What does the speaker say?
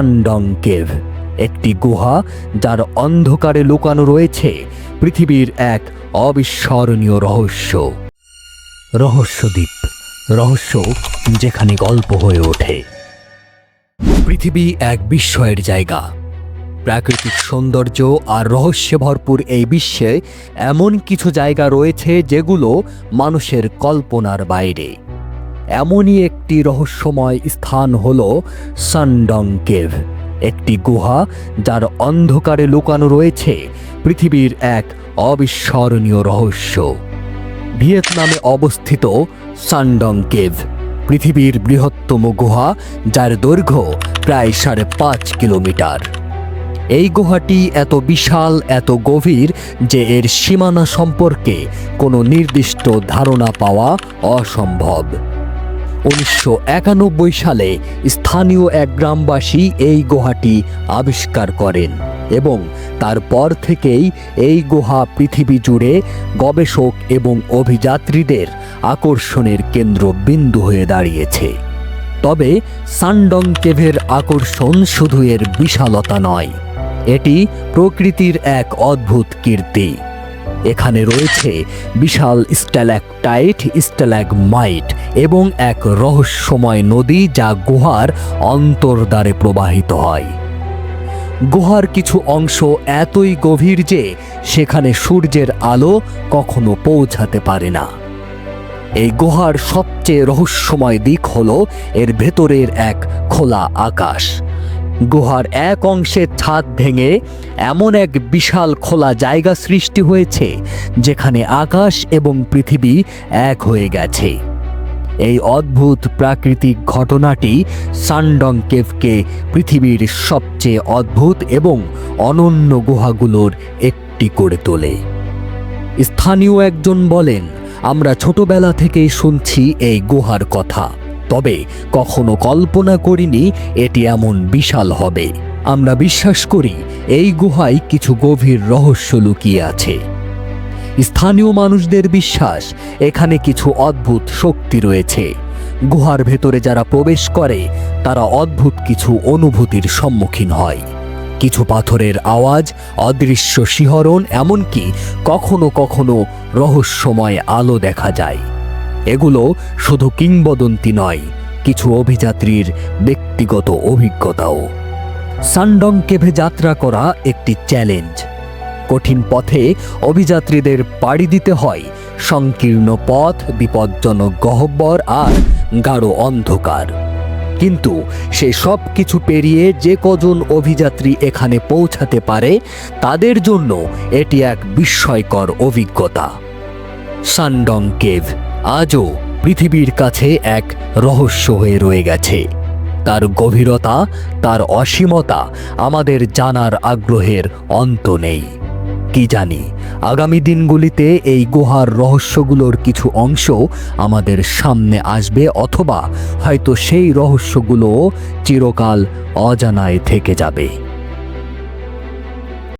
সানডং cave, একটি গুহা যার অন্ধকারে লুকানো রয়েছে পৃথিবীর এক অবিস্মরণীয় রহস্য। রহস্যদ্বীপ, রহস্য যেখানে গল্প হয়ে ওঠে। পৃথিবী এক বিস্ময়ের জায়গা। প্রাকৃতিক সৌন্দর্য আর রহস্যে ভরপুর এই বিশ্বে এমন কিছু জায়গা রয়েছে যেগুলো মানুষের কল্পনার বাইরে। এমনই একটি রহস্যময় স্থান হল সানডং কেভ, একটি গুহা যার অন্ধকারে লুকানো রয়েছে পৃথিবীর এক অবিস্মরণীয় রহস্য। ভিয়েতনামে অবস্থিত সানডং কেভ পৃথিবীর বৃহত্তম গুহা, যার দৈর্ঘ্য প্রায় 5.5 কিলোমিটার। এই গুহাটি এত বিশাল, এত গভীর যে এর সীমানা সম্পর্কে কোনো নির্দিষ্ট ধারণা পাওয়া অসম্ভব। 1991 সালে স্থানীয় এক গ্রামবাসী এই গুহাটি আবিষ্কার করেন এবং তারপর থেকেই এই গুহা পৃথিবী জুড়ে গবেষক এবং অভিযাত্রীদের আকর্ষণের কেন্দ্রবিন্দু হয়ে দাঁড়িয়েছে। তবে সানডং কেভের আকর্ষণ শুধু এর বিশালতা নয়, এটি প্রকৃতির এক অদ্ভুত কীর্তি। এখানে রয়েছে বিশাল স্ট্যালাকটাইট, স্ট্যালাগমাইট এবং এক রহস্যময় নদী যা গুহার অন্তর্দ্বারে প্রবাহিত হয়। গুহার কিছু অংশ এতই গভীর যে সেখানে সূর্যের আলো কখনো পৌঁছাতে পারে না। এই গুহার সবচেয়ে রহস্যময় দিক হল এর ভেতরের এক খোলা আকাশ। গুহার এক অংশের ছাদ ভেঙে এমন এক বিশাল খোলা জায়গা সৃষ্টি হয়েছে যেখানে আকাশ এবং পৃথিবী এক হয়ে গেছে। এই অদ্ভুত প্রাকৃতিক ঘটনাটি সানডং কেভকে পৃথিবীর সবচেয়ে অদ্ভুত এবং অনন্য গুহাগুলোর একটি করে তোলে। স্থানীয় একজন বলেন, আমরা ছোটবেলা থেকেই শুনছি এই গুহার কথা, তবে কখনো কল্পনা করিনি এটি এমন বিশাল হবে। আমরা বিশ্বাস করি এই গুহায় কিছু গভীর রহস্য লুকিয়ে আছে। স্থানীয় মানুষদের বিশ্বাস এখানে কিছু অদ্ভুত শক্তি রয়েছে। গুহার ভেতরে যারা প্রবেশ করে তারা অদ্ভুত কিছু অনুভূতির সম্মুখীন হয়। কিছু পাথরের আওয়াজ, অদৃশ্য শিহরণ, এমনকি কখনো কখনো রহস্যময় আলো দেখা যায়। এগুলো শুধু কিংবদন্তি নয়, কিছু অভিযাত্রীর ব্যক্তিগত অভিজ্ঞতাও। সানডং কেভে যাত্রা করা একটি চ্যালেঞ্জ। কঠিন পথে অভিযাত্রীদের পাড়ি দিতে হয়, সংকীর্ণ পথ, বিপজ্জনক গহ্বর আর গাঢ় অন্ধকার। কিন্তু সে সব কিছু পেরিয়ে যে কজন অভিযাত্রী এখানে পৌঁছাতে পারে তাদের জন্য এটি এক বিস্ময়কর অভিজ্ঞতা। সানডং কেভ আজও পৃথিবীর কাছে এক রহস্য হয়ে রয়ে গেছে। তার গভীরতা, তার অসীমতা আমাদের জানার আগ্রহের অন্ত নেই। কি জানি আগামী দিনগুলিতে এই গুহার রহস্যগুলোর কিছু অংশ আমাদের সামনে আসবে, অথবা হয়তো সেই রহস্যগুলো চিরকাল অজানায় থেকে যাবে।